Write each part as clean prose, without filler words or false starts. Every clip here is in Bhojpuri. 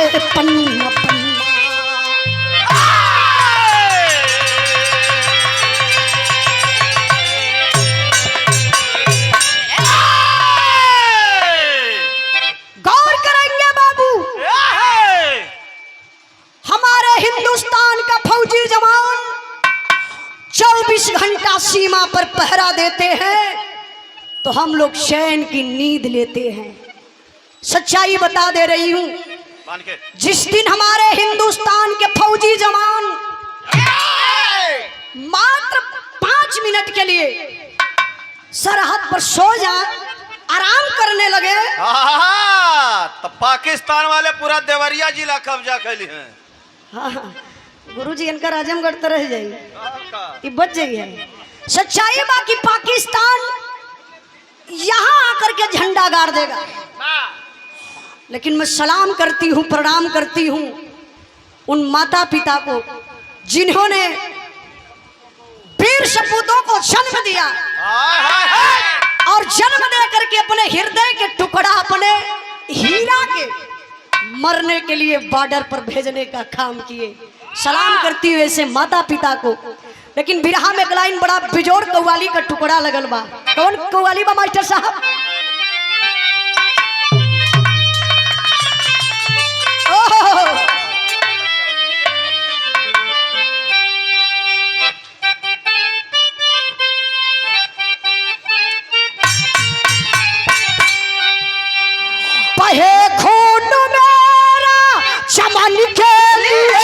है पन्ना पन्ना। गौर करेंगे बाबू, हमारे हिंदुस्तान का फौजी जवान 24 घंटा सीमा पर पहरा देते हैं तो हम लोग चैन की नींद लेते हैं। सच्चाई बता दे रही हूं, जिस दिन हमारे हिंदुस्तान के फौजी जवान मात्र 5 मिनट के लिए सरहद पर सो जाए, आराम करने लगे, तो पाकिस्तान वाले पूरा देवरिया जिला कब्जा कैली हैं। हाँ, गुरुजी इनका आजमगढ़ तो रह जाइए, बच जाइए। सच्चाई बाकी पाकिस्तान यहाँ आकर के झंडा गाड़ देगा, लेकिन मैं सलाम करती हूँ, प्रणाम करती हूँ उन माता पिता को जिन्होंने वीर सपूतों को जन्म दिया और जन्म दे करके अपने हृदय के टुकड़ा, अपने हीरा के मरने के लिए बॉर्डर पर भेजने का काम किए। सलाम करती हूँ ऐसे माता पिता को। लेकिन बिरहा में एक लाइन बड़ा बिजोड़ कव्वाली का टुकड़ा लगल बा। कौन कव्वाली बा मास्टर साहब? बहे खून मेरा चमन के लिए,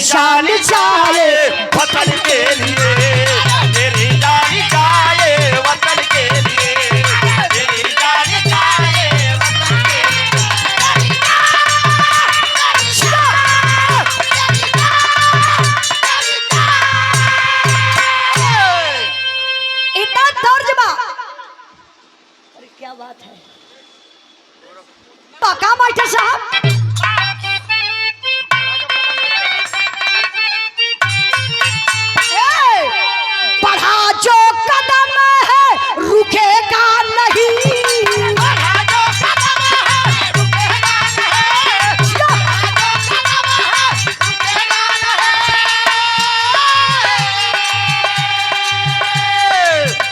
जान जाए वतन के लिए, मेरी जान जाए वतन के लिए, मेरी जान जाए वतन के लिए। इतना तर्जमा, अरे क्या बात है पक्का मास्टर साहब। बढ़ा जो कदम है रुकेगा नहीं, बढ़ा जो कदम है रुकेगा नहीं,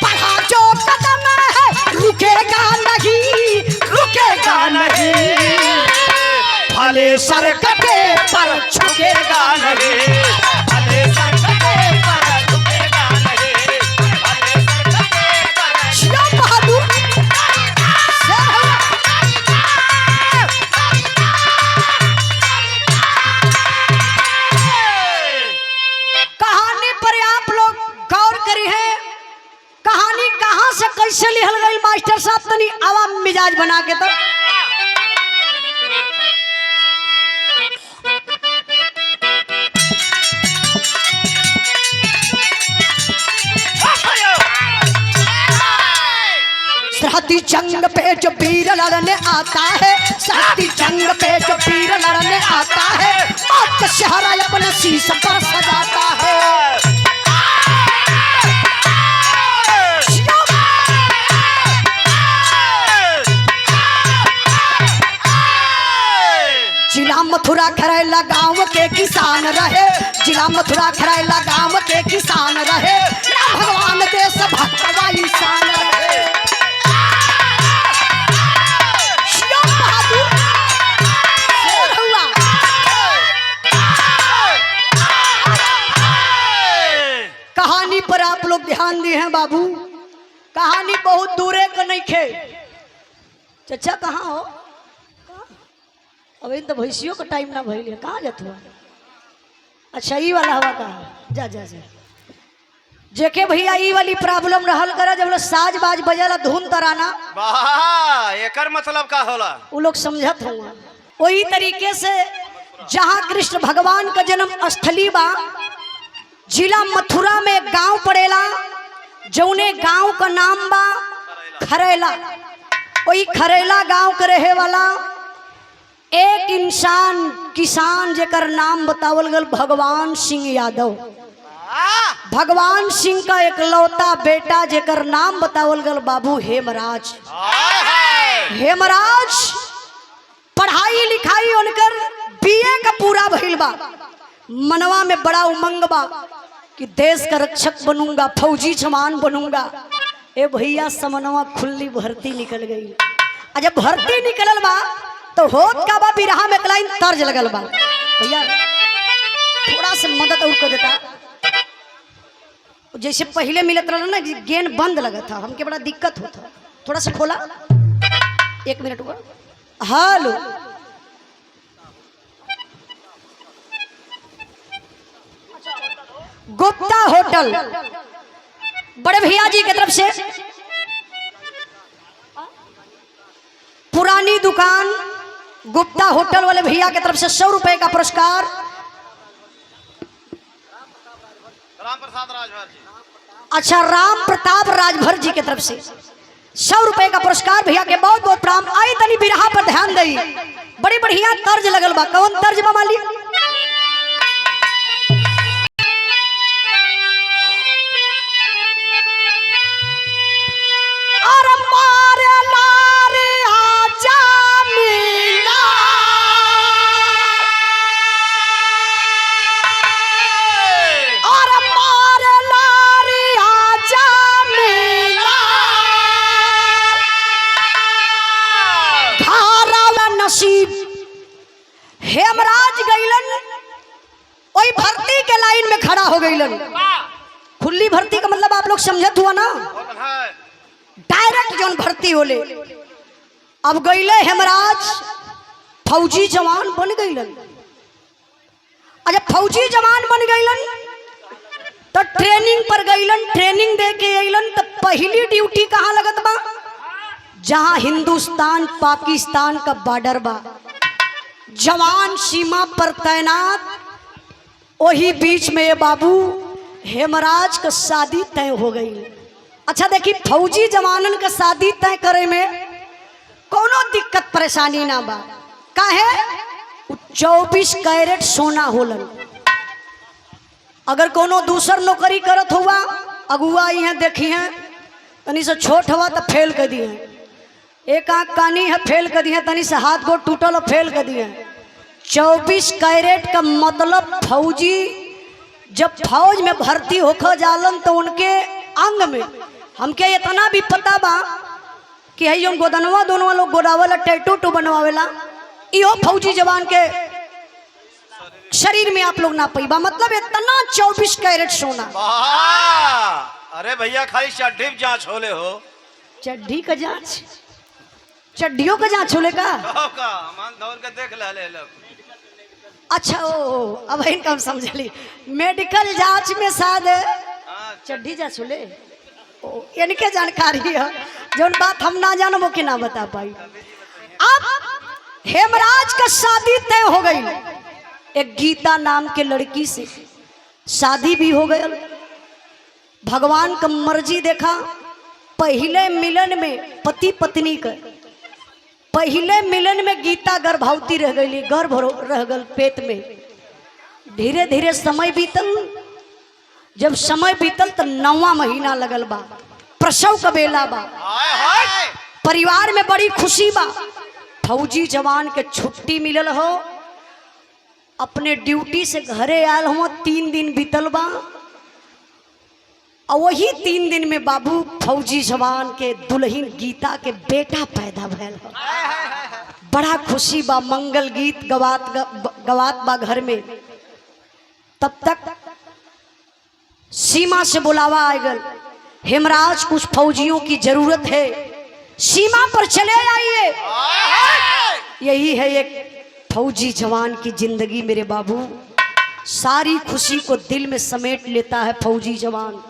बढ़ा जो कदम है रुकेगा नहीं, रुकेगा नहीं, भले सर कटे पर झुकेगा नहीं, भले सर कटे पर कैसे लिखल गई मास्टर साहब, तनी आवाम मिजाज बना के तो। सरहदी जंग पे जो वीर लड़ने आता है, सरहदी जंग पे जो वीर लड़ने आता है, मौत का शहरा अपने शीश पर सजाता है। जिला मथुरा खरैला गांव के किसान रहे, जिला मथुरा खरैला गांव के किसान रहे, ना भगवान देश भक्तवा इंसान रहे। कहानी पर आप लोग ध्यान दिए हैं बाबू, कहानी बहुत दूरे का नहीं खे। चचा कहाँ हो? अभी तो भैंसियों का टाइम ना भइल है, कहाँ जात हुआ? अच्छा ई वाला हवा कहा, जा जा जा जेके भैया ई वाली प्रॉब्लम रहल करा, जब लोग साज बाज बजाला धुन तराना, एकर मतलब का होला वो लोग समझत होंगे। वही तरीके से जहाँ कृष्ण भगवान का जन्म स्थली बा, जिला मथुरा में गांव पड़ेला, जौने गांव का नाम बा खरेला, वही खरेला गांव के रहे वाला एक इंसान किसान जेकर नाम बतावल गल भगवान सिंह यादव। भगवान सिंह का एकलौता बेटा जेकर नाम बतावल गल बाबू हेमराज। हेमराज पढ़ाई लिखाई उनकर बीए का पूरा भइल बा। मनवा में बड़ा उमंग बा कि देश का रक्षक बनूंगा, फौजी जवान बनूंगा। ए भैया समनवा खुली भर्ती निकल गई। और जब भर्ती निकलल बा तो होत का बा बिरहा में कलाइन तर्ज लगल बा। भैया थोड़ा सा मदद और कर देता। जैसे पहले मिलत रहा ना गेन बंद लगा था, हमके बड़ा दिक्कत होता। थोड़ा सा खोला, 1 मिनट हुआ। हेलो, गुप्ता होटल बड़े भैया जी की तरफ से पुरानी दुकान गुप्ता होटल वाले भैया की तरफ से 100 रुपए का पुरस्कार। राम प्रसाद राजभर जी। अच्छा, राम प्रताप राजभर जी की तरफ से 100 रुपए का पुरस्कार भैया के बहुत बहुत प्रणाम। आई तनी बिरहा पर ध्यान दई, बड़ी बढ़िया तर्ज लगल बा। कौन तर्ज बा माली? हेमराज गईलन वही भर्ती के लाइन में खड़ा हो गईलन। खुली भर्ती का मतलब आप लोग समझत हुआ ना, डायरेक्ट जोन भर्ती होले। अब गईले हेमराज फौजी जवान बन गईलन। जब फौजी जवान बन गईलन तो ट्रेनिंग पर गईलन, ट्रेनिंग दे के अइलन। तो पहली ड्यूटी कहाँ लगत बा? जहां हिंदुस्तान पाकिस्तान का बॉर्डर बा, जवान सीमा पर तैनात। वही बीच में ये बाबू हेमराज का शादी तय हो गई। अच्छा देखी, फौजी जवानन का शादी तय करे में कोनो दिक्कत परेशानी ना बा। काहे? 24 कैरेट सोना होलन। अगर कोनो दूसर नौकरी करत हुआ, अगुआ यहाँ देखी है तनी से छोट हुआ तो फेल कर दिए। एक आँख कानी है फेल कर दिए, तनी से हाथ गोड़ टूटल और फेल कर दिए। 24 कैरेट का मतलब फौजी जब फौज में भर्ती होकर जालन तो उनके अंग में, हमके इतना भी पता बा कि है जो गोदनवा दोनों लोग गोदावला टैटू टू बनवावेला, इहो फौजी जवान के शरीर में आप लोग ना पैबा। मतलब इतना 24 कैरेट सोना। अरे भैया खाली चड्ढी जांच होले हो। चड्ढी का जांच? चड्ढियों का जांच होले का? दौड़ के देख ले लोग। अच्छा ओ, अब इनका हम समझली। मेडिकल जांच में शायद चड्ढी जांच होले। इनके जानकारी है, जो बात हम ना जानो वो कि ना बता पाई। अब हेमराज का शादी तय हो गई। एक गीता नाम के लड़की से शादी भी हो गई। भगवान का मर्जी देखा, पहले मिलन में पति पत्नी का पहले मिलन में गीता गर्भवती रह गई, गर्भ रह गल पेट में। धीरे धीरे समय बीतल। जब समय बीतल तो 9वां महीना लगल बा, प्रसव का बेला बा। परिवार में बड़ी खुशी बा। फौजी जवान के छुट्टी मिलल हो, अपने ड्यूटी से घरे आयल हो। 3 दिन बीतल बा और वही 3 दिन में बाबू फौजी जवान के दुल्हन गीता के बेटा पैदा भैल हो। बड़ा खुशी बा, मंगल गीत गवात बा घर में। तब तक सीमा से बुलावा आ गल, हेमराज कुछ फौजियों की जरूरत है, सीमा पर चले आइए। यही है एक फौजी जवान की जिंदगी मेरे बाबू। सारी खुशी को दिल में समेट लेता है फौजी जवान।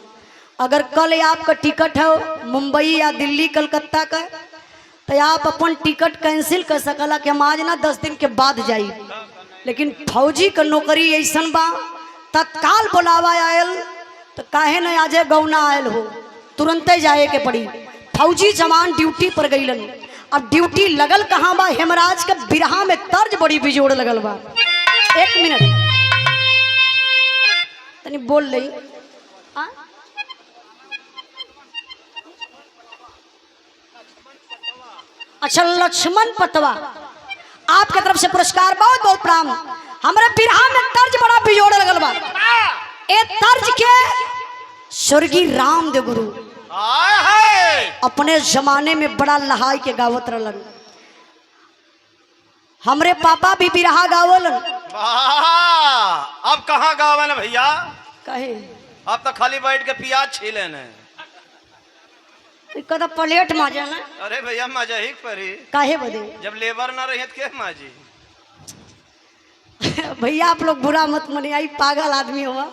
अगर कल आपका टिकट है मुंबई या दिल्ली कलकत्ता का, तो आप अपन टिकट कैंसिल कर सकला कि हम आज ना 10 दिन के बाद जाई। लेकिन फौजी का नौकरी ऐसन बा, तत्काल बुलावा आयल तो काहे न आजे गौना आयल हो, तुरंत जाए के पड़ी। फौजी जवान ड्यूटी पर गईलन। अब ड्यूटी लगल कहाँ बा? हेमराज के बिरहा में तर्ज बड़ी बिजोड़ लगल बा। एक मिनट तनी बोल रही। अच्छा, लक्ष्मण पतवा, आपके तरफ से पुरस्कार, बहुत बहुत प्रणाम। हमारे बिरहा में तर्ज बड़ा बिजोड़ लगल बा। ए तर्ज के स्वर्गीय रामदेव गुरु अपने जमाने में बड़ा लहाई के गावत रहलन। हमरे पापा भी बिरहा गावलन। अब कहाँ गावन भैया? कहे अब तो खाली बैठ के प्याज छीले ने। कदा प्लेट माजा ना। अरे भैया मजा ही परी। काहे बदे? जब लेबर ना रही के माजी। भैया आप लोग बुरा मत मनिए, आई पागल आदमी हुआ।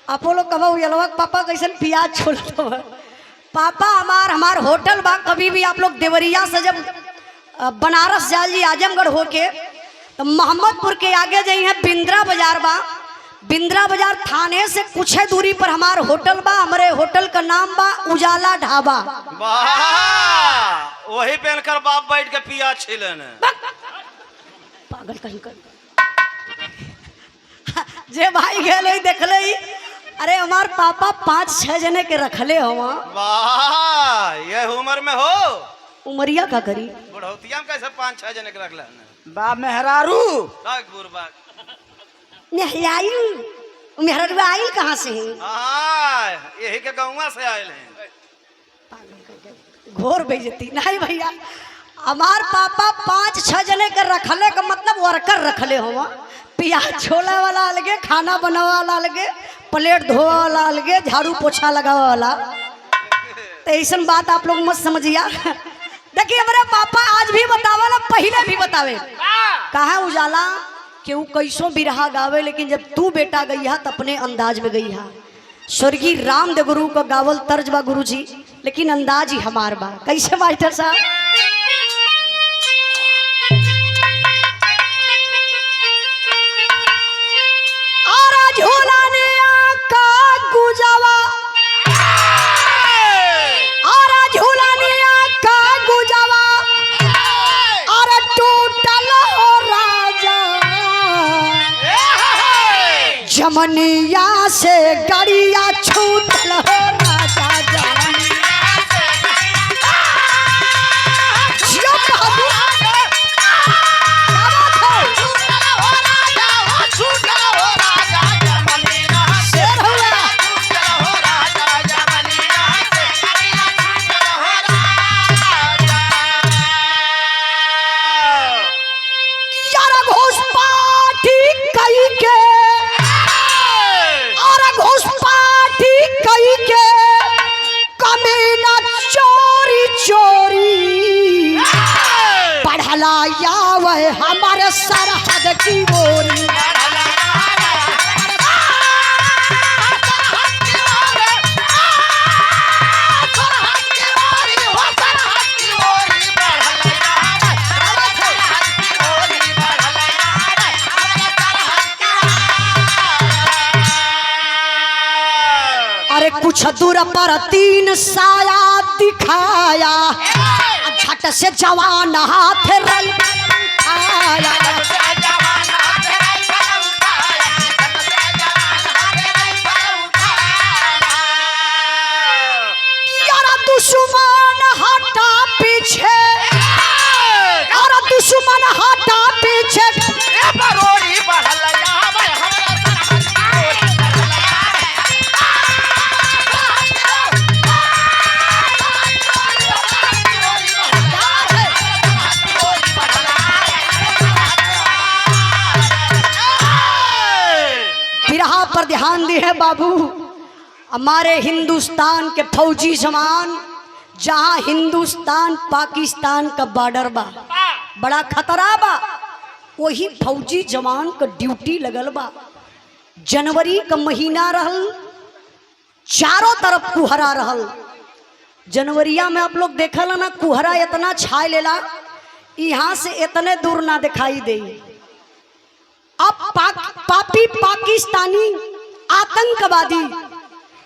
आप लोग कहो यलवा पापा कैसन प्याज छोड़ते हो। पापा हमार होटल बा। कभी भी आप लोग देवरिया से जब बनारस जाली आजमगढ़ होके तो मोहम्मदपुर के आगे जाइए बिंद्रा बाजार बा। बिंद्रा बाजार थाने से कुछ दूरी पर हमार होटल बा। हमारे होटल का नाम बा उजाला ढाबा। वही पहनकर बाप बैठ के प्याज छीले ने। पागल कहीं कर जे भाई गए देख ले। अरे हमार पापा 5-6 जने के रखले हो। वाह, ये उम्र में हो। उमरिया का करी बुढ़ौतिया में कैसे 5-6 जने के रखले बा मेहरारू मेहररुआ आइल कहाँ से है? यही के गाँव से आये हैं। घोर बेइज्जती नहीं भैया। हमार पापा 5-6 जने के रखले का मतलब वर्कर रखले हो। प्याज छोला वाला अलगे, खाना बनावा वाला अलगे, प्लेट धोवा वाला अलगे, झाड़ू पोछा लगावा वाला। तो ऐसा बात आप लोग मत समझिया। देखिए हमारे पापा आज भी बतावा, पहले भी बतावे। कहा उजाला कि वो कैसो बिरहा गावे, लेकिन जब तू बेटा गई है तो अपने अंदाज में गई है। स्वर्गीय रामदेव गुरु का गावल तर्ज बा गुरु जी, लेकिन अंदाज ही हमार बा। कैसे मास्टर साहब? झूलाने का गुजावा और झूलाने का गुजावा और टूटल हो राजा जमनिया से गड़िया छूटल हो राजा। हमारे सरहद की ओरी अरे कुछ दूर पर 3 साया दिखाया, झट से जवान हाथ रल दुश्मन हटा पीछे और दुश्मन हटा पीछे बिरहा पर ध्यान दिए बाबू। हमारे हिंदुस्तान के फौजी जवान, जहां हिंदुस्तान पाकिस्तान का बॉर्डर बा, बड़ा खतरा बा, वही फौजी जवान का ड्यूटी लगल बा। जनवरी का महीना रहल, चारों तरफ कुहरा रहल। जनवरिया में आप लोग देखल ना, कुहरा इतना छाए लेला, यहाँ से इतने दूर ना दिखाई दे। अब पापी पाकिस्तानी आतंकवादी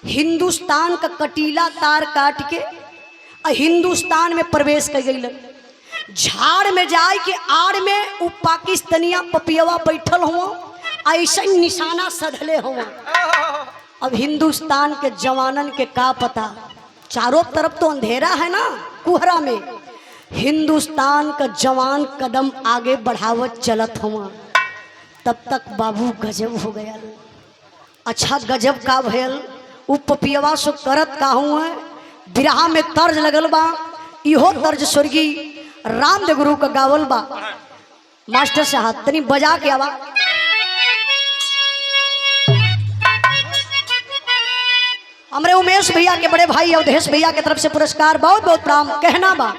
हिंदुस्तान का कटीला तार काट के हिंदुस्तान में प्रवेश कर गई। झाड़ में जाए के आड़ में उ पाकिस्तानिया पपियवा बैठल हुआ, ऐसा निशाना सधले हुआ। अब हिंदुस्तान के जवानन के का पता, चारों तरफ तो अंधेरा है ना कुहरा में। हिंदुस्तान का जवान कदम आगे बढ़ावत चलत हुआ। तब तक बाबू गजब हो गया। अच्छा गजब का भयल, उ पपियवा सो करत का हुआ। बिरहा में तर्ज लगल बा, इहो तर्ज स्वर्गीय रामदेव गुरु का गावल बा। मास्टर साहब तनी बजा के आवा। हमरे उमेश भैया के बड़े भाई अवधेश भैया के तरफ से पुरस्कार, बहुत बहुत प्रणाम। कहना बा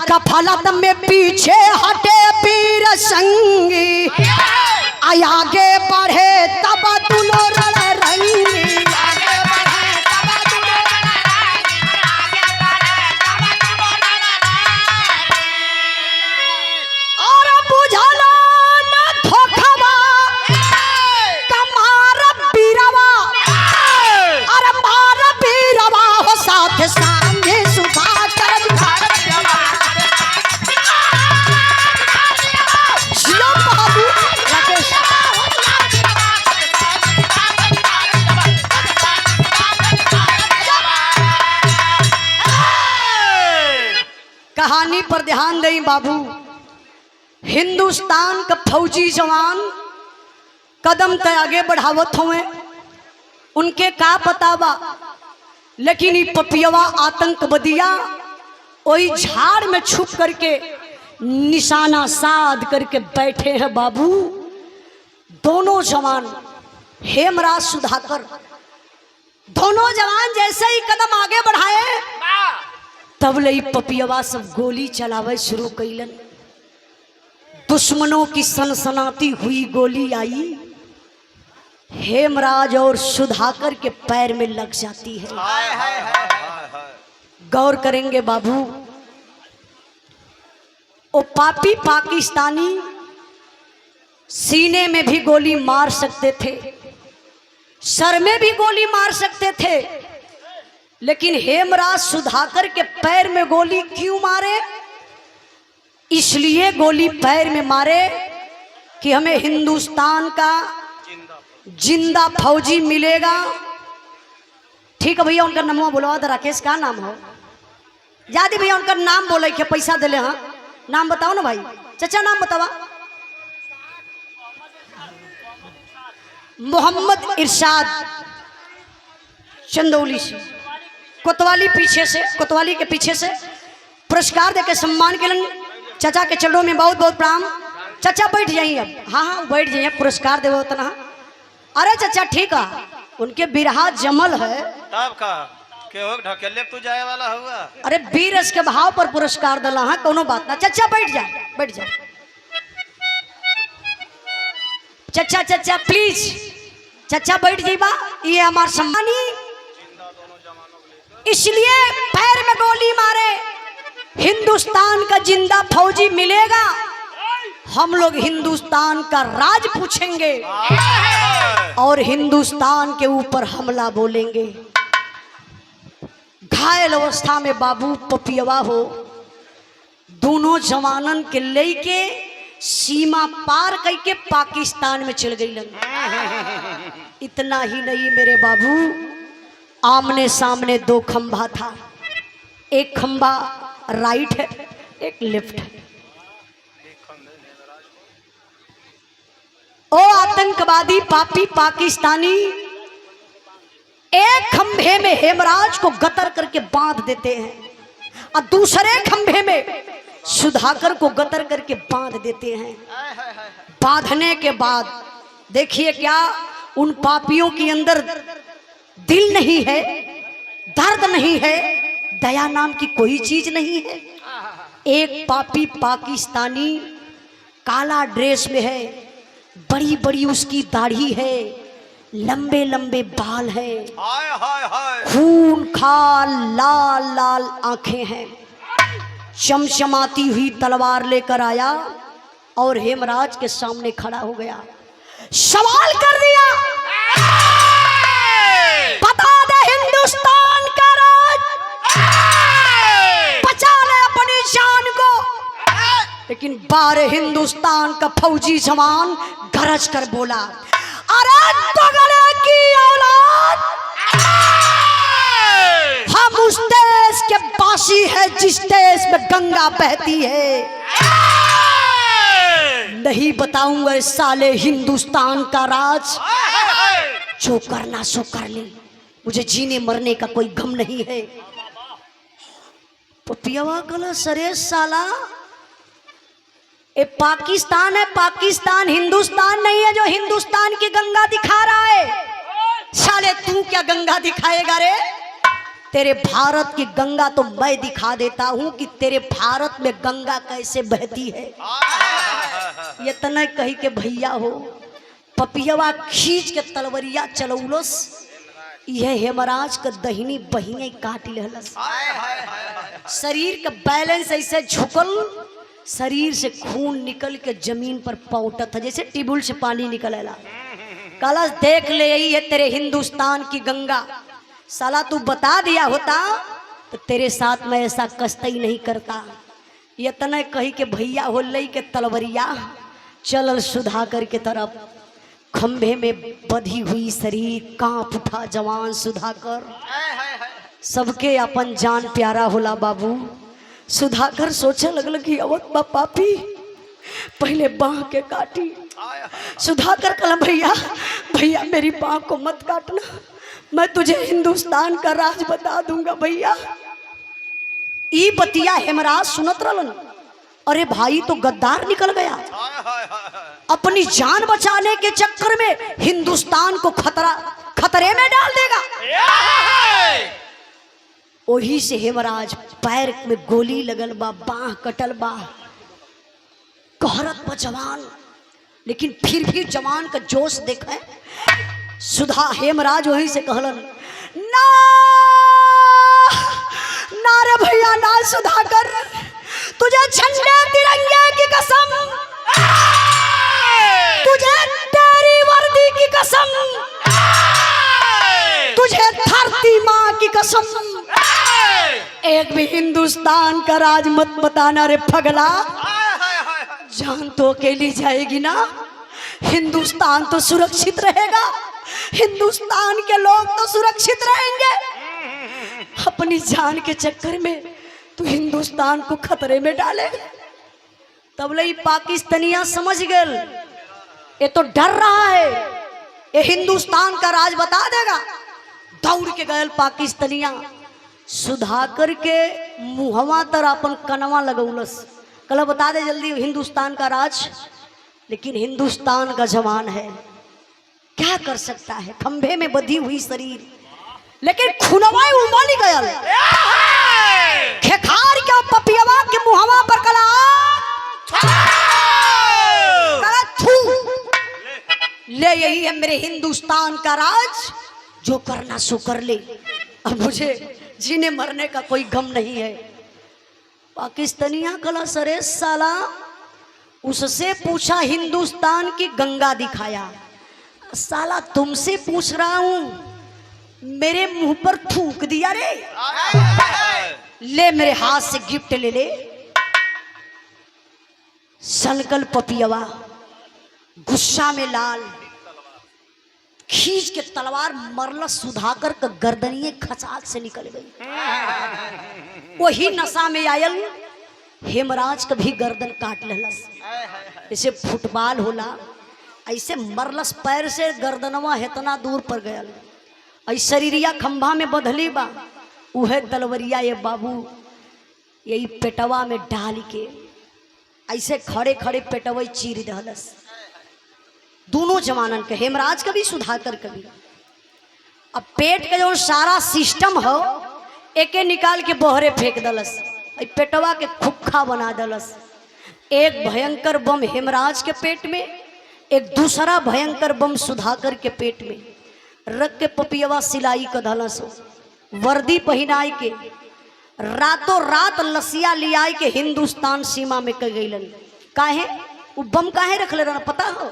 गफलत में पीछे हटे पीर संगी, आगे बढ़े तब दुनो रण रंगी। और बुझलो न धोखवा कमार बीरवा, और मार बीरवा हो साथ सांगे सुधा कर कहानी पर ध्यान दें बाबू। हिंदुस्तान का फौजी जवान कदम तय आगे बढ़ावत हुए, उनके का पता बा, लेकिन ये पपियवा आतंकवादिया वही झाड़ में छुप करके निशाना साध करके बैठे हैं बाबू। दोनों जवान हेमराज सुधाकर, दोनों जवान जैसे ही कदम आगे बढ़ाए तब लई पपियवा सब गोली चलावे शुरू कैलन। दुश्मनों की सनसनाती हुई गोली आई, हेमराज और सुधाकर के पैर में लग जाती है। गौर करेंगे बाबू, वो पापी पाकिस्तानी सीने में भी गोली मार सकते थे, सर में भी गोली मार सकते थे, लेकिन हेमराज सुधाकर के पैर में गोली क्यों मारे? इसलिए गोली पैर में मारे कि हमें हिंदुस्तान का जिंदा फौजी मिलेगा। ठीक है भैया, उनका नाम बोलो। राकेश का नाम हो जादी भैया, उनका नाम बोले के पैसा दिले। हाँ नाम बताओ ना भाई, चाचा नाम बतावा। मोहम्मद इरशाद चंदौली से, कोतवाली पीछे से, कोतवाली के पीछे से पुरस्कार देके सम्मान के लिए चाचा के चरणों में बहुत बहुत प्रणाम। चाचा बैठ जाइए अब। हाँ हाँ बैठ जाइए, पुरस्कार देवो उतना। अरे चाचा ठीक है, उनके बिरहा जमल है तब का के हो ढकेले तू जाए वाला हुआ। अरे बीरस के भाव पर पुरस्कार दला। हाँ कोनो बात ना, चाचा बैठ जा, बैठ जा चाचा। चाचा प्लीज चाचा बैठ जाइबा, ये हमार सम्मानी। इसलिए पैर में गोली मारे, हिंदुस्तान का जिंदा फौजी मिलेगा, हम लोग हिंदुस्तान का राज पूछेंगे और हिंदुस्तान के ऊपर हमला बोलेंगे। घायल अवस्था में बाबू पपियवा हो दोनों जवानन के लेके सीमा पार करके पाकिस्तान में चल गई। इतना ही नहीं मेरे बाबू, आमने सामने दो खंभा था, एक खंभा राइट है एक लेफ्ट है। ओ आतंकवादी पापी पाकिस्तानी एक खंभे में हेमराज को गतर करके बांध देते हैं और दूसरे खंभे में सुधाकर को गतर करके बांध देते हैं। बांधने के बाद देखिए क्या उन पापियों के अंदर दिल नहीं है, दर्द नहीं है, दया नाम की कोई चीज नहीं है। एक पापी पाकिस्तानी काला ड्रेस में है, बड़ी बड़ी उसकी दाढ़ी है, लंबे लंबे बाल हैं, खून खाल लाल लाल आंखें हैं, चमचमाती हुई तलवार लेकर आया और हेमराज के सामने खड़ा हो गया। सवाल कर दिया, बता दे हिंदुस्तान का राज, बचा ले अपनी जान को। लेकिन बारे हिंदुस्तान का फौजी जवान गरज कर बोला, अरे दोगले की औलाद, हम उस देश के वासी है जिस देश में गंगा बहती है। नहीं बताऊंगा साले हिंदुस्तान का राज, जो करना सो कर ले, मुझे जीने मरने का कोई गम नहीं है। पपियावा कला सरे साला, ये पाकिस्तान है, पाकिस्तान हिंदुस्तान नहीं है जो हिंदुस्तान की गंगा दिखा रहा है। साले तू क्या गंगा दिखाएगा रे? तेरे भारत की गंगा तो मैं दिखा देता हूं कि तेरे भारत में गंगा कैसे बहती है। ये तना कही के भैया हो पपियवा खींच के तलवरिया चलौलस, यह हेमराज का दहिनी बहिने काट लहलस। शरीर का बैलेंस ऐसे झुकल, शरीर से खून निकल के जमीन पर पौटत था जैसे टिबुल से पानी निकलेला। कलश देख ले, यही है तेरे हिंदुस्तान की गंगा। साला तू बता दिया होता तो तेरे साथ मैं ऐसा कष्टई नहीं करता। ये तना कही के भैया हो लई के तलवरिया चलल सुधाकर के तरफ। खंभे में बधी हुई शरीर कांप उठा जवान सुधाकर। सबके अपन जान प्यारा होला बाबू। सुधाकर सोचे लगल कि अवत बा पापी, पहले बाह के काटी। सुधाकर कहा भैया भैया मेरी बाह को मत काटना, मैं तुझे हिंदुस्तान का राज बता दूंगा भैया। ई बतिया हेमराज सुनत रहलन। अरे भाई तो गद्दार निकल गया, अपनी जान बचाने के चक्कर में हिंदुस्तान को खतरे में डाल देगा। वही से हेमराज पैर में गोली लगल बा, बाह कटल बा, कहरत बा जवान, लेकिन फिर भी जवान का जोश देखे। सुधा हेमराज वही से कहलन, ना ना रे भैया ना सुधाकर, तुझे झंडे तिरंगे की कसम, तुझे तेरी वर्दी की कसम, तुझे धरती माँ की कसम, एक भी हिंदुस्तान का राज मत बताना रे पगला। जान तो अकेली जाएगी ना, हिंदुस्तान तो सुरक्षित रहेगा, हिंदुस्तान के लोग तो सुरक्षित रहेंगे। अपनी जान के चक्कर में तू हिंदुस्तान को खतरे में डाले। तब ले पाकिस्तानिया समझ गए ये तो डर रहा है, ये हिंदुस्तान का राज बता देगा। दौड़ के गए पाकिस्तानिया, सुधाकर के मुहवा तर अपन कनवा लगौलस, कल बता दे जल्दी हिंदुस्तान का राज। लेकिन हिंदुस्तान का जवान है, क्या कर सकता है, खंभे में बधी हुई शरीर, लेकिन खुनवा उमल गया। खेखार क्या पपियवा के मुहवा पर कला ले, यही है मेरे हिंदुस्तान का राज, जो करना सो कर ले। अब मुझे जीने मरने का कोई गम नहीं है। पाकिस्तानिया कला सरे साला, उससे पूछा हिंदुस्तान की गंगा दिखाया। साला तुमसे पूछ रहा हूं, मेरे मुंह पर थूक दिया रे। ले मेरे हाथ से गिफ्ट ले ले। सनकल पपियवा गुस्सा में लाल, खींच के तलवार मरला सुधाकर का गर्दनिए खचाक से निकल गई। वही नशा में आयल हेमराज का भी गर्दन काट लेलस। इसे फुटबॉल होला, ऐसे मरलस पैर से गर्दनवा इतना दूर पर गयल। ऐसे शरीरिया खंभा में बधली बा, उहे तलवरिया ये बाबू यही पेटवा में डाल के ऐसे खड़े खड़े पेटवा चीर दहलस। दोनों जवानन के, हेमराज का भी सुधाकर का भी। अब पेट का जो सारा सिस्टम हो एके निकाल के बहरे फेंक दलस, पेटवा के खुखा बना दलस। एक भयंकर बम हेमराज के पेट में, एक दूसरा भयंकर बम सुधाकर के पेट में रख के पपियवा सिलाई का धलस। वर्दी पहनाई के रातों रात लसिया लियाई के हिंदुस्तान सीमा में कर गईलन। काहे वो बम काहे रख ले रहा पता हो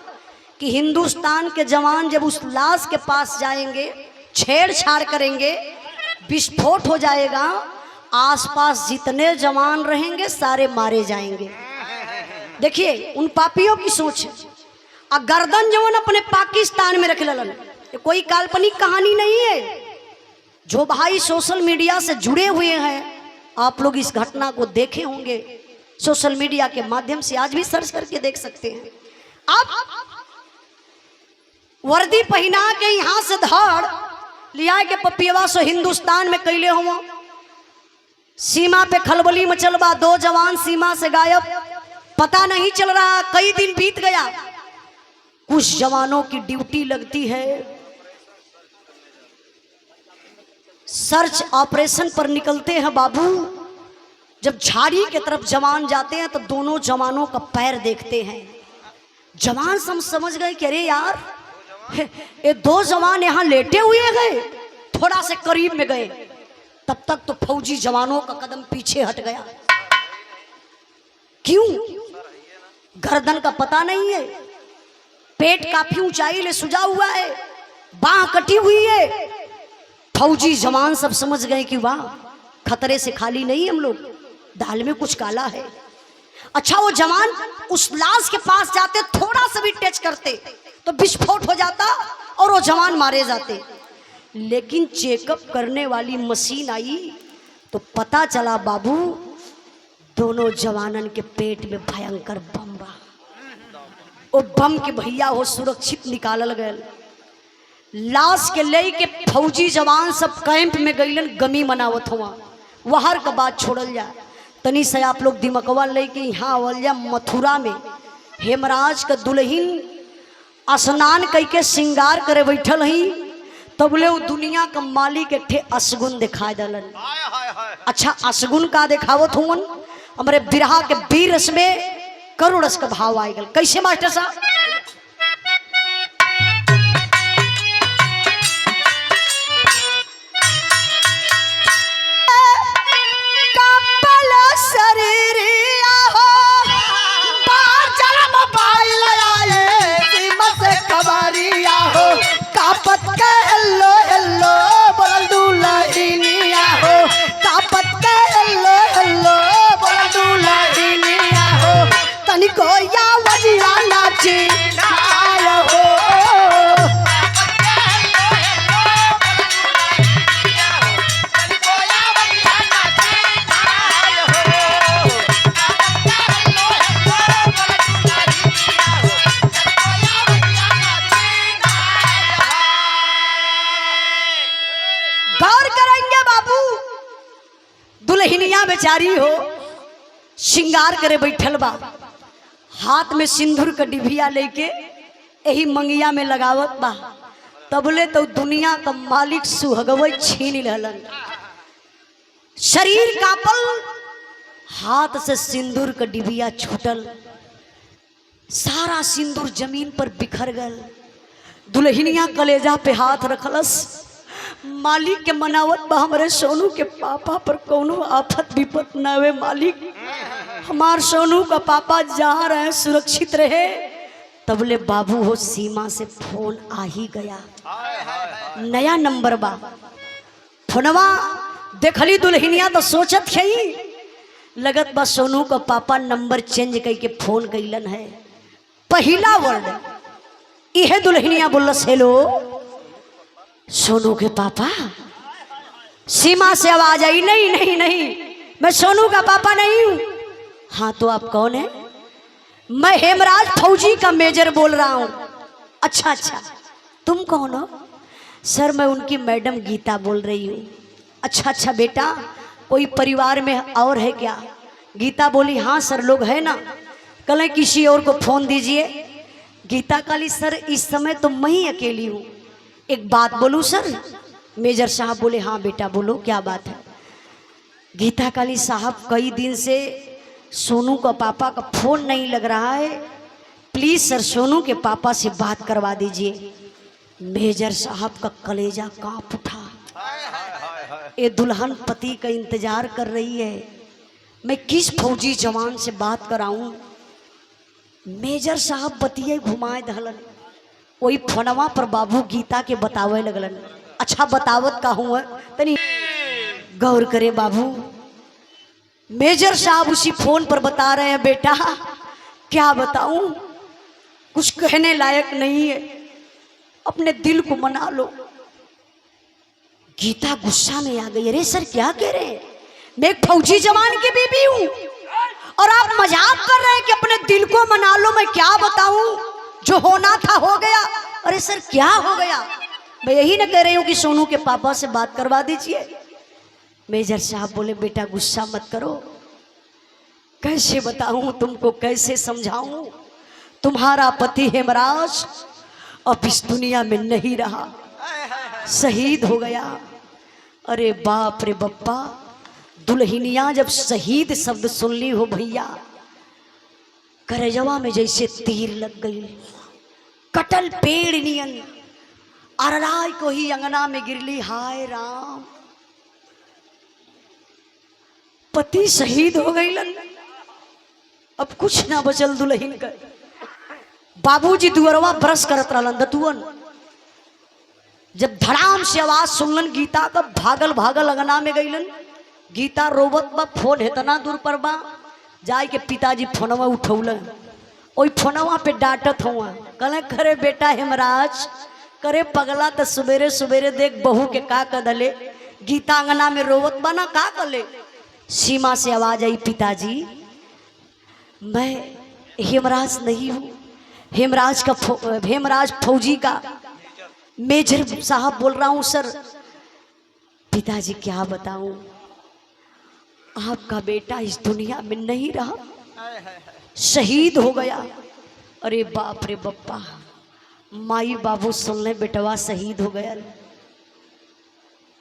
कि हिंदुस्तान के जवान जब उस लाश के पास जाएंगे, छेड़छाड़ करेंगे, विस्फोट हो जाएगा, आसपास जितने जवान रहेंगे सारे मारे जाएंगे। देखिए उन पापियों की सोच है। और गर्दन जवान अपने पाकिस्तान में रख ललन, ये कोई काल्पनिक कहानी नहीं है। जो भाई सोशल मीडिया से जुड़े हुए हैं, आप लोग इस घटना को देखे होंगे सोशल मीडिया के माध्यम से, आज भी सर्च करके देख सकते हैं। आप वर्दी पहना के यहां से धड़ लिया के पपियवा सो हिंदुस्तान में कैले हुआ। सीमा पे खलबली मचल बा, 2 जवान सीमा से गायब, पता नहीं चल रहा। कई दिन बीत गया, कुछ जवानों की ड्यूटी लगती है, सर्च ऑपरेशन पर निकलते हैं बाबू। जब झाड़ी के तरफ जवान जाते हैं तो दोनों जवानों का पैर देखते हैं। जवान समझ गए कि अरे यार ये 2 जवान यहाँ लेटे हुए गए, थोड़ा से करीब में गए, तब तक तो फौजी जवानों का कदम पीछे हट गया। क्यों? गर्दन का पता नहीं है, पेट काफी ऊंचाई ले सुजा हुआ है, बाह कटी हुई है। फौजी जवान सब समझ गए कि वाह खतरे से खाली नहीं हम लोग, दाल में कुछ काला है। अच्छा वो जवान उस लाश के पास जाते, थोड़ा सा भी टच करते तो विस्फोट हो जाता और वो जवान मारे जाते। लेकिन चेकअप करने वाली मशीन आई तो पता चला बाबू दोनों जवानन के पेट में भयंकर बम बा। वो बम के भैया वो सुरक्षित निकालल गए। लाश के ले के फौजी जवान सब कैंप में गईलन, गमी मनावत हुआ। वहर का बात छोड़ल जा, तनी से आप लोग दिमकवा लेके यहाँ आवल जा। मथुरा में हेमराज का दुल्हन स्नान करके श्रृंगार करे बैठल ही, तब ले वो दुनिया का मालिक एठे असगुन दिखाई दलन। अच्छा असगुन का दिखावत हुवन, हमारे बिरहा के बीर रस में करुण रस का भाव आए गल। कैसे मास्टर साहब? दुल्हनिया बेचारी हो श्रृंगार करे बैठल बा, हाथ में सिंदूर का डिबिया लेके यही मंगिया में लगावत बा। तबले तो दुनिया का मालिक सुहगवे छीन लहलन। शरीर कापल, हाथ से सिंदूर का डिबिया छूटल, सारा सिंदूर जमीन पर बिखर गल। दुल्हनिया कलेजा पे हाथ रखलस, मालिक के मनावत बा हमारे सोनू के पापा पर कोनो आफत विपत न आवे। मालिक हमार सोनू का पापा जा रहे हैं, सुरक्षित रहे। तबले बाबू हो सीमा से फोन आ ही गया। नया नंबर बा, फोनवा देखली दुल्हनिया तो सोचत खई, लगत बा सोनू का पापा नंबर चेंज करके फोन कैलन है। पहला वर्ड इहे दुल्हनिया बोलस, हेलो सोनू के पापा। सीमा से आवाज आई, नहीं नहीं नहीं, मैं सोनू का पापा नहीं हूं। हाँ तो आप कौन है? मैं हेमराज फौजी का मेजर बोल रहा हूं। अच्छा अच्छा, तुम कौन हो? सर मैं उनकी मैडम गीता बोल रही हूँ। अच्छा अच्छा बेटा, कोई परिवार में और है क्या? गीता बोली हाँ सर लोग है ना। कल किसी और को फोन दीजिए। गीता काली सर इस समय तो मैं ही अकेली हूँ, एक बात बोलूँ सर? मेजर साहब बोले हाँ बेटा बोलो, क्या बात है? गीता काली साहब कई दिन से सोनू का पापा का फोन नहीं लग रहा है, प्लीज सर सोनू के पापा से बात करवा दीजिए। मेजर साहब का कलेजा कांप उठा। ये दुल्हन पति का इंतजार कर रही है, मैं किस फौजी जवान से बात कराऊं? मेजर साहब बतिये घुमाए दहलन। वही फोनवा पर बाबू गीता के बतावे लगलन। अच्छा बतावत का हुआ तनी गौर करे बाबू। मेजर साहब उसी फोन पर बता रहे हैं, बेटा क्या बताऊं, कुछ कहने लायक नहीं है, अपने दिल को मना लो। गीता गुस्सा में आ गई, अरे सर क्या कह रहे हैं, मैं एक फौजी जवान की बीबी हूं और आप मजाक कर रहे हैं कि अपने दिल को मना लो। मैं क्या बताऊं, जो होना था हो गया। अरे सर क्या हो गया? मैं यही ना कह रही हूं कि सोनू के पापा से बात करवा दीजिए। मेजर साहब बोले बेटा गुस्सा मत करो, कैसे बताऊं तुमको, कैसे समझाऊं? तुम्हारा पति हेमराज अब इस दुनिया में नहीं रहा, शहीद हो गया। अरे बाप रे बप्पा, दुल्हनिया जब शहीद शब्द सुन ली हो भैया, करेजवा में जैसे तीर लग गई। कटल पेड़ नियन अरराय को ही अंगना में गिरली। हाय राम, पति शहीद हो गई, अब कुछ ना बचल दुल्हन का। बाबूजी दुअरवा ब्रश करत रहलन दतुअन, जब धड़ाम से आवाज सुनलन गीता का, भागल भागल अंगना में गईलन। गीता रोबत बा, फोन इतना दूर पर बा, जाय के पिताजी फोनवा उठौलन। ओई फोनवा पे डांटत हुआ, कहले करे बेटा हेमराज, करे पगला तो सुबेरे सुबेरे देख बहू के का कदले। गीता अंगना में रोवत बा ना, का कले? सीमा से आवाज आई, पिताजी मैं हेमराज नहीं हूँ, हेमराज फौजी का मेजर साहब बोल रहा हूँ सर। पिताजी क्या बताऊं, आपका बेटा इस दुनिया में नहीं रहा, शहीद हो गया। अरे बाप रे बप्पा, माई बाबू सुन ले बेटवा शहीद हो गया।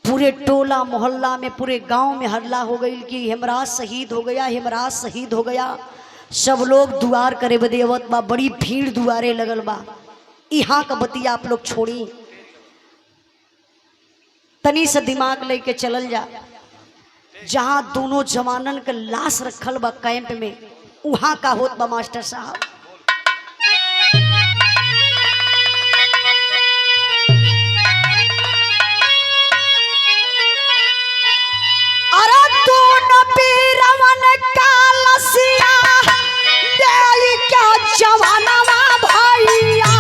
पूरे टोला मोहल्ला में, पूरे गांव में हल्ला हो गई कि हेमराज शहीद हो गया, हेमराज शहीद हो गया। सब लोग दुआर करे बदेवत बा, बड़ी भीड़ दुआरे लगल बा। यहाँ का बतिया आप लोग छोड़ी, तनी से दिमाग लेके चलल जा। जहां दोनों जवानन के लाश रखल बा कैंप में, वहां का होत बा मास्टर साहब। अरे दोनों पीरवन का लसिया दे क्या जवानवा भैया।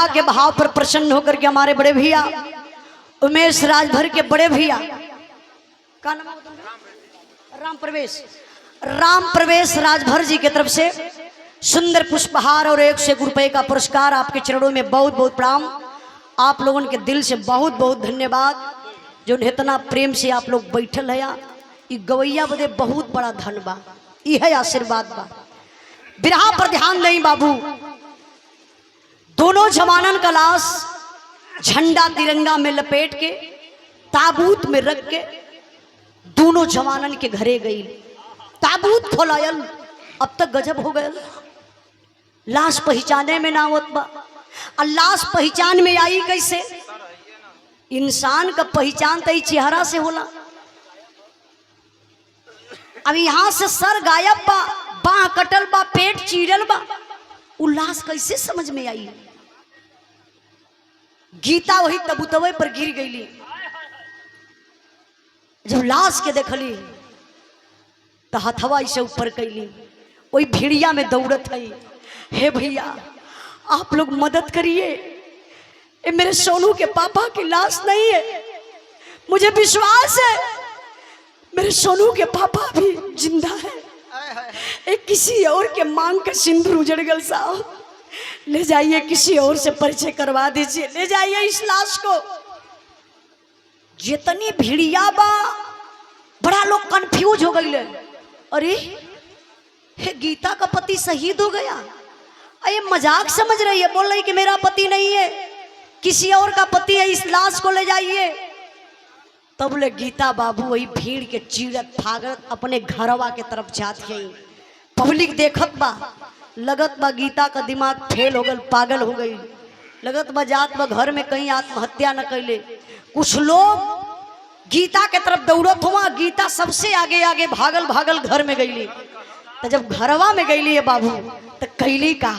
बिरहा के भाव पर प्रसन्न होकर के हमारे बड़े भैया उमेश राजभर के बड़े भैया का नाम राम प्रवेश राजभर जी की तरफ से सुंदर पुष्पहार और 101 रुपए का पुरस्कार आपके चरणों में बहुत बहुत प्रणाम। आप लोगों के दिल से बहुत बहुत धन्यवाद जो इतना प्रेम से आप लोग बैठल है। ये गवैया बदे बहुत बड़ा धन बा, यह आशीर्वाद बा। बिरहा पर ध्यान नहीं बाबू, दोनों जवानन का लाश झंडा तिरंगा में लपेट के ताबूत में रख के दोनों जवानन के घरे गई। ताबूत खोलायल, अब तक गजब हो गया, लाश पहचाने में ना होत बा। और लाश पहचान में आई कैसे? इंसान का पहचान तो चेहरा से होला। अब यहां से सर गायब बा, बाह कटल बा, पेट चीरल बा, उ लाश कैसे समझ में आई? गीता वही तबूतवे पर गिर गईली। जब लाश के देखली तो हथवा इसे ऊपर कैली, वही भिड़िया में दौड़त है। हे भैया आप लोग मदद करिए, ये मेरे सोनू के पापा की लाश नहीं है। मुझे विश्वास है मेरे सोनू के पापा भी जिंदा है। एक किसी और के मांग का सिंदूर उजड़ गल साहब, ले जाइए किसी और से परिचय करवा दीजिए, ले जाइए इस लाश को। जितनी भिड़िया बा बड़ा लोग कंफ्यूज हो गए। अरे हे गीता का पति शहीद हो गया, ये मजाक समझ रही है, बोल रही कि मेरा पति नहीं है, किसी और का पति है, इस लाश को ले जाइए। तब ले गीता बाबू वही भीड़ के चीरत भागत अपने घरवा के तरफ जाती है। पब्लिक देखत बा, लगत बा गीता का दिमाग फेल हो गल, पागल हो गई। लगत बा जात बा घर में कहीं आत्महत्या न कैले। कुछ लोग गीता के तरफ दौड़त हुआ, गीता सबसे आगे आगे भागल भागल घर में गईली। तो जब घरवा में गईली है बाबू तो कैली का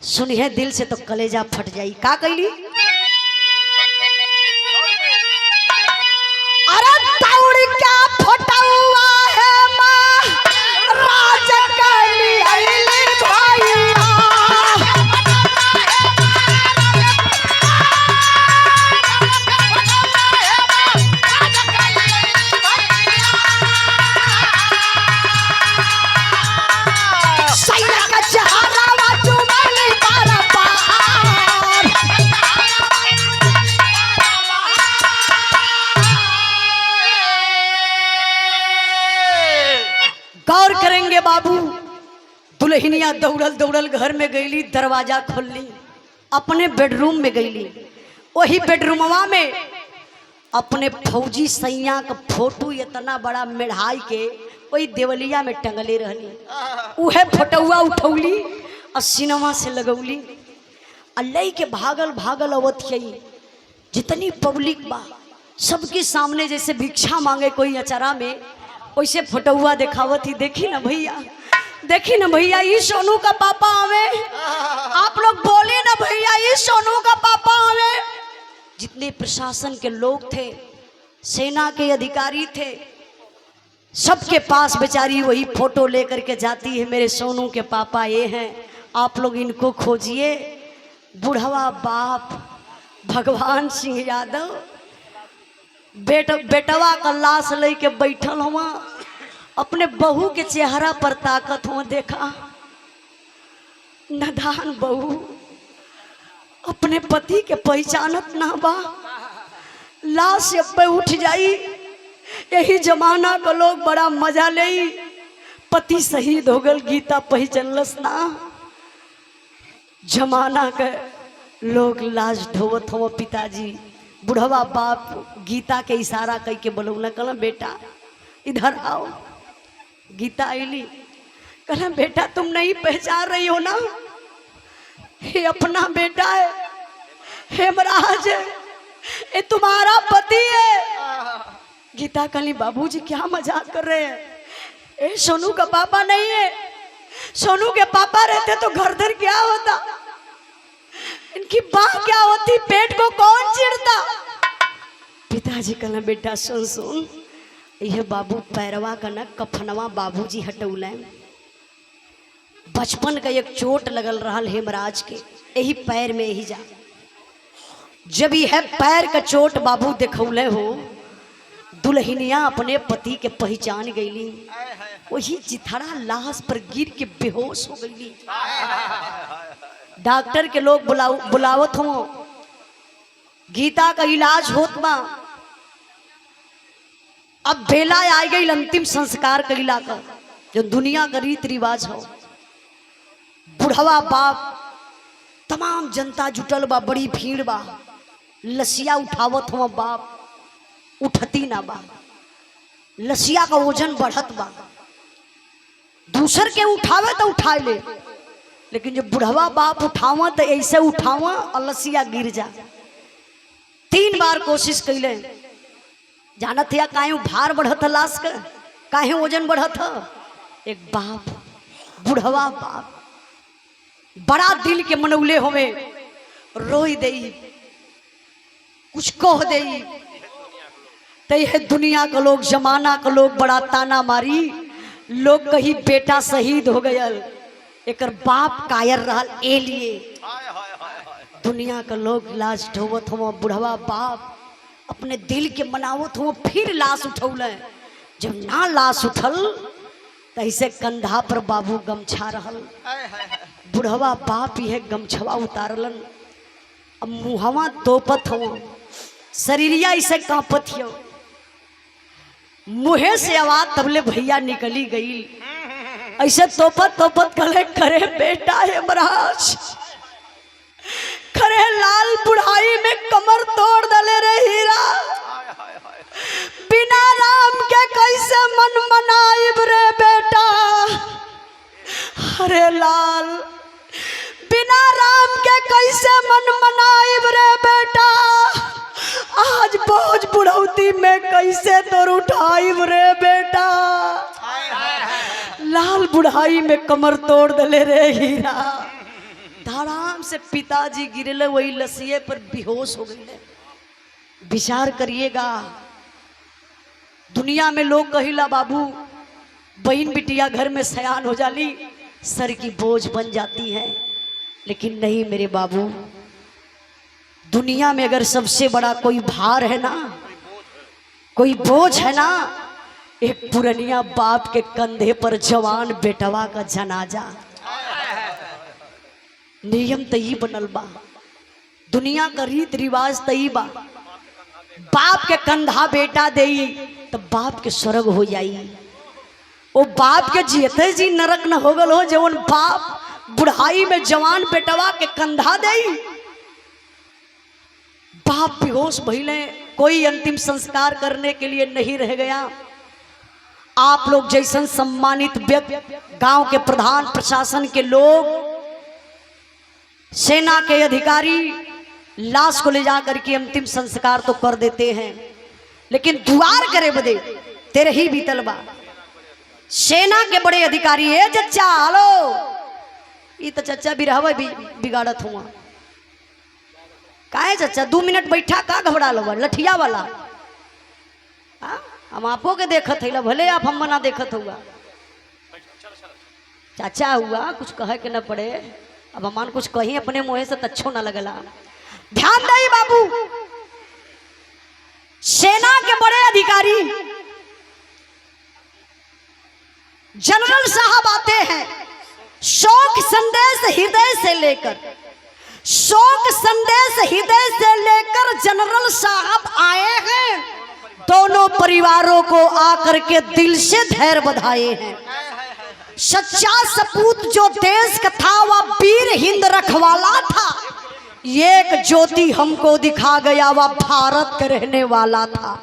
सुनिए दिल से तो कलेजा फट जाई। का कैली? अरे दौड़ क्या फटुआ है मां राज कैली अइली भैया। गौर करेंगे बाबू, दुल्हनिया दौड़ल दौड़ल घर में गईली, दरवाजा खोलली, अपने बेडरूम में गईली। वही बेडरूमवा में अपने फौजी सैया का फोटो इतना बड़ा मेढ़ाई के वही देवलिया में टंगले रहली। उहे फोटोआ उठौली और सिनेमा से लगौली, अल्लाह के भागल भागल अवत यही। जितनी पब्लिक बा सबके सामने जैसे भिक्षा मांगे कोई अचारा में, वैसे फोटोआ दिखावत ही। देखी ना भैया, देखी ना भैया, ये सोनू का पापा हमें। आप लोग बोले ना भैया, ये सोनू का पापा हमें। जितने प्रशासन के लोग थे, सेना के अधिकारी थे, सबके पास बेचारी वही फोटो लेकर के जाती है। मेरे सोनू के पापा ये हैं, आप लोग इनको खोजिए। बुढ़वा बाप भगवान सिंह यादव बेटवा का लाश लेके बैठल हुआ, अपने बहू के चेहरा पर ताकत हुआ। देखा नदान बहू अपने पति के पहचानत ना बा, लाश पे उठ जाई। यही जमाना का लोग बड़ा मजा ले, पति शहीद हो गल, गीता पहचानलस ना। जमाना के लोग लाश ढोवत हो। पिताजी बुढ़वा बाप गीता के इशारा कह के बोलौना, कहला बेटा इधर आओ। गीता आईली, कहला बेटा तुम नहीं पहचान रही हो ना, ये अपना बेटा है, हेमराज है, ये तुम्हारा पति है। गीता कहली बाबूजी क्या मजाक कर रहे हैं, ये सोनू का पापा नहीं है। सोनू के पापा रहते तो गर्दन क्या होता, इनकी बाह क्या होती, पेट को कौन चिढ़ता। पिताजी कहना बेटा सुन सुन, यह बाबू पैरवा का न कफनवा बाबूजी हटौले। बचपन का एक चोट लगल रहा हेमराज के, यही पैर में यही जा जब यह पैर का चोट बाबू देखौले हो, दुल्हनिया अपने पति के पहचान गईली, वही जिथड़ा लाश पर गिर के बेहोश हो गईली। डॉक्टर के लोग बुलावत हो, गीता का इलाज होत बा। अब बेला आ गई अंतिम संस्कार कइला का, जो दुनिया का रीत रिवाज हो। बुढ़वा बाप, तमाम जनता जुटल बा, बड़ी भीड़ बा। लसिया उठावत हो बाप, उठती ना बा। लसिया का वजन बढ़त बा, दूसर के उठावे तो उठा ले, लेकिन जब बुढ़वा बाप उठावा तो ऐसे उठावा और लसिया गिर जा। 3 बार कोशिश कैले, जानत या काहे भार बढ़त लाश का, काहे वजन बढ़त। एक बाप, बुढ़वा बाप बड़ा दिल के मनौले होवे, रोई दई, कुछ कह दई। तो यह दुनिया का लोग, जमाना का लोग बड़ा ताना मारी। लोग कही बेटा शहीद हो गयल, एकर बाप कायर रहल, ए लिए दुनिया का लोग लाश ढोवत हो। बुढ़वा बाप अपने दिल के मनावत हो, फिर लाश उठौले। जब ना लाश उठल तो ऐसे कंधा पर बाबू गमछा रहल। बुढ़वा बाप यह गमछवा उतारलन। अब मुहवा तोपत हो, शरीरिया ऐसे कांपत हो। मुहे से आवाज तबले भैया निकली गई, ऐसे तोपत तोपत गले, करे बेटा है महाराज, करे लाल बुढ़ाई में कमर तोड़ दले रे हीरा। बिना राम के कैसे मन मनाइब रे बेटा। अरे लाल, बिना राम के कैसे मन मनाइब रे बेटा। आज बोझ बुढ़ौती में कैसे तोर उठाइब रे बेटा। लाल बुढ़ाई में कमर तोड़ दले रे हीरा। धड़ाम से पिताजी गिरले, वही लसिए पर बेहोश हो गए। विचार करिएगा, दुनिया में लोग कहिला बाबू, बहन बिटिया घर में सयान हो जाली, सर की बोझ बन जाती है। लेकिन नहीं मेरे बाबू, दुनिया में अगर सबसे बड़ा कोई भार है ना, कोई बोझ है ना, एक पुरनिया बाप के कंधे पर जवान बेटवा का जनाजा। नियम तई बनल बा, दुनिया का रीत रिवाज तई बा। बाप के कंधा बेटा देई तो बाप के स्वर्ग हो जाई। वो बाप के जियते जी नरक न हो गल हो, जवन बाप बुढ़ाई में जवान बेटवा के कंधा देई। बाप बेहोश भइले, कोई अंतिम संस्कार करने के लिए नहीं रह गया। आप लोग जैसन सम्मानित व्यक्ति, गांव के प्रधान, प्रशासन के लोग, सेना के अधिकारी लाश को ले जा करके अंतिम संस्कार तो कर देते हैं, लेकिन दुआर करे बदे तेरे ही बीतल बा। सेना के बड़े अधिकारी है, चचा हेलो, ये तो चचा बिरहवा बिगाड़त हुआ। काहे चचा 2 मिनट बैठा, का घबरा लो लठिया वाला। हम आपो के देखत है, भले आप हम ना देखत हुआ। चाचा हुआ, कुछ कहे के न पड़े। अब हमान कुछ कहीं अपने मुँह से अच्छो ना लगला। ध्यान दई बाबू, सेना के बड़े अधिकारी जनरल साहब आते हैं, शोक संदेश हृदय से लेकर, शोक संदेश हृदय से लेकर जनरल साहब आए हैं। दोनों परिवारों को आकर के दिल से धैर्य बधाए हैं। सच्चा सपूत जो देश का था वह वीर हिंद रखवाला था। एक ज्योति हमको दिखा गया, वह भारत का रहने वाला था।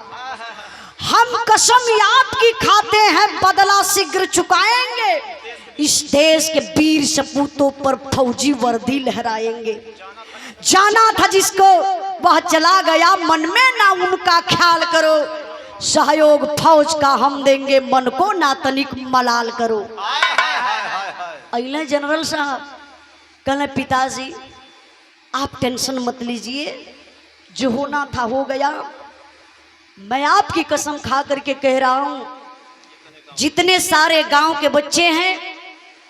हम कसम आपकी खाते हैं, बदला शीघ्र चुकाएंगे। इस देश के वीर सपूतों पर फौजी वर्दी लहराएंगे। जाना था जिसको वह चला गया, मन में ना उनका ख्याल करो। सहयोग फौज का हम देंगे, मन को ना तनिक मलाल करो। अगले जनरल साहब कहले, पिताजी आप टेंशन मत लीजिए, जो होना था हो गया। मैं आपकी कसम खा करके कह रहा हूं, जितने सारे गांव के बच्चे हैं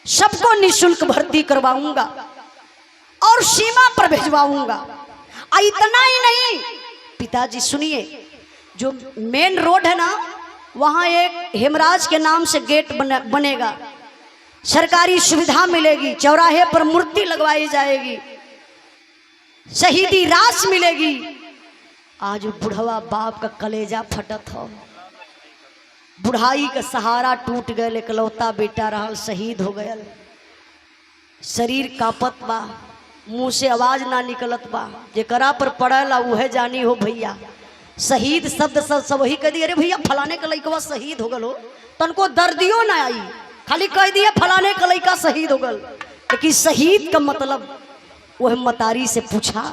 सबको निःशुल्क भर्ती करवाऊंगा और सीमा पर भिजवाऊंगा। इतना ही नहीं पिताजी सुनिए, जो मेन रोड है ना वहां एक हेमराज के नाम से गेट बनेगा, सरकारी सुविधा मिलेगी, चौराहे पर मूर्ति लगवाई जाएगी, शहीदी रास मिलेगी। आज बुढ़वा बाप का कलेजा फटत हो, बुढ़ाई का सहारा टूट गए, इकलौता बेटा रहल शहीद हो गया, शरीर कांपत बा, मुंह से आवाज ना निकलत बा, जेकरा पर पड़ला उहे जानी हो भैया। शहीद शब्द सब वही कह दिए, अरे भैया फलाने का लइकवा शहीद हो गल हो, तनको दर्दियों ना आई, खाली कह दिए फलाने का लइका शहीद हो गल। लेकिन शहीद का मतलब वह मतारी से पूछा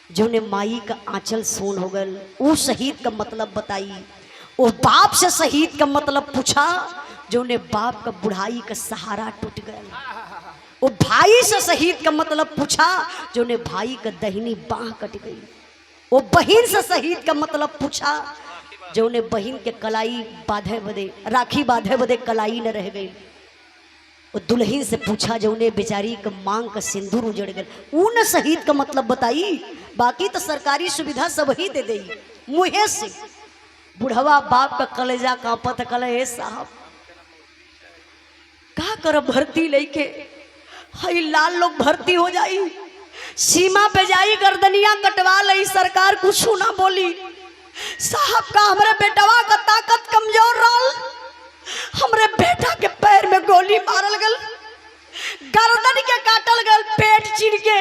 जो ने माई का आंचल सोन हो गल, वो शहीद का मतलब बताई। वो बाप से शहीद का मतलब पूछा जो ने बाप का बुढ़ाई का सहारा टूट गया। वो भाई से शहीद का मतलब पूछा जो ने भाई का दहिनी बाह कट गई। वो बहन से शहीद का मतलब पूछा जो ने बहन के कलाई बांधे बदे, राखी बांधे बदे कलाई न रह गई। वो दुल्हन से पूछा जो ने बेचारी का मांग का सिंदूर उजड़ गए, वो न शहीद का मतलब बताई। बाकी तो सरकारी सुविधा सब ही दे दी मुहे से। बुढ़वा बाप का कलेजा कांपत, कले साहब का कर भर्ती लेके हई लाल लोग भर्ती हो जाई, सीमा पे जाई, गर्दनिया कटवा लई, सरकार कुछ ना बोली। साहब का हमरे बेटवा का ताकत कमजोर रहल, हमरे बेटा के पैर में गोली मारल गल, गर्दन के काटल गल, पेट चीर के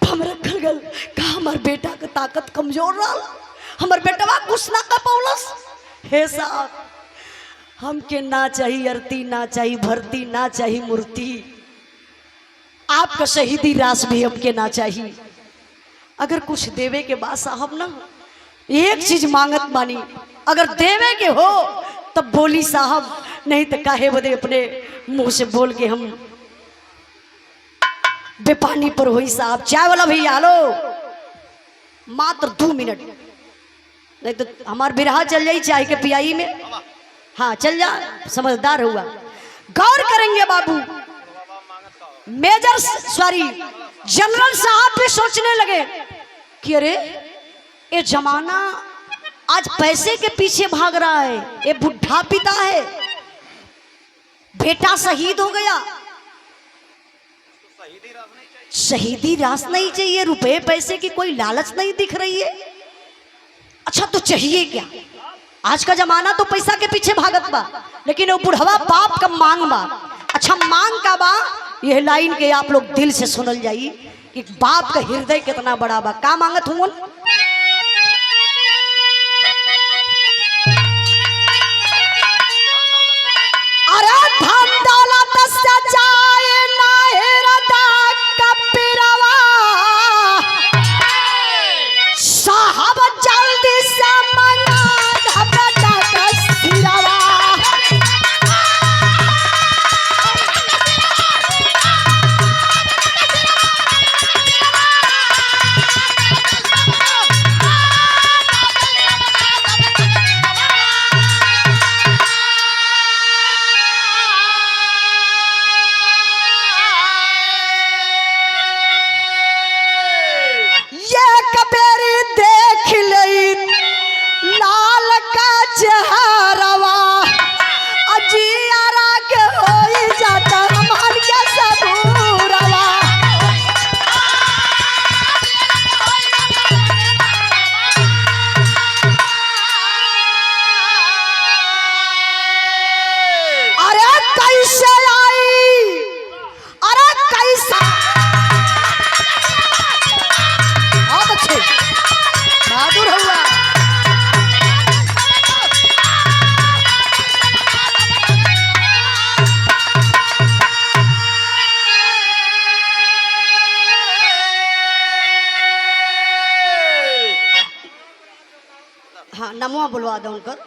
बम रखल गल। का हमार बेटा का ताकत कमजोर रहल, हमर बेटवा कुछ ना कर पौलस। हे साहब हमके ना चाहिए अरती, ना चाहिए भर्ती, ना चाहिए मूर्ति, आपका शहीदी रास भी हमके ना चाहिए। अगर कुछ देवे के बाद साहब ना एक चीज मांगत बानी, अगर देवे के हो तब बोली साहब, नहीं तो काहे बदे अपने मुंह से बोल के हम बेपानी पर हुई साहब। चाय वाला भैया हेलो, मात्र 2 मिनट, नहीं तो हमार बिरहा चल जाई चाय के पियाई में। हाँ चल जा, समझदार हुआ, गौर करेंगे बाबू। मेजर सॉरी जनरल साहब भी सोचने लगे कि अरे ये जमाना आज पैसे के पीछे भाग रहा है, ये बुढ़ा पिता है, बेटा शहीद हो गया, शहीदी रास नहीं चाहिए, रुपए पैसे की कोई लालच नहीं दिख रही है। अच्छा तो चाहिए क्या? आज का जमाना तो पैसा के पीछे भागत बा, लेकिन वो बुढ़वा बाप का मांग बा। अच्छा मांग का बा, यह लाइन के आप लोग दिल से सुनल जाई कि बाप का हृदय कितना बड़ा बा। का मांगत हूँ? अरे धन दौलत से जाए ना हृदय का पिरवा, साहब जल्दी से मंगा बेटा का सिरवा। हाँ नमवा बुलवा दो उनकर।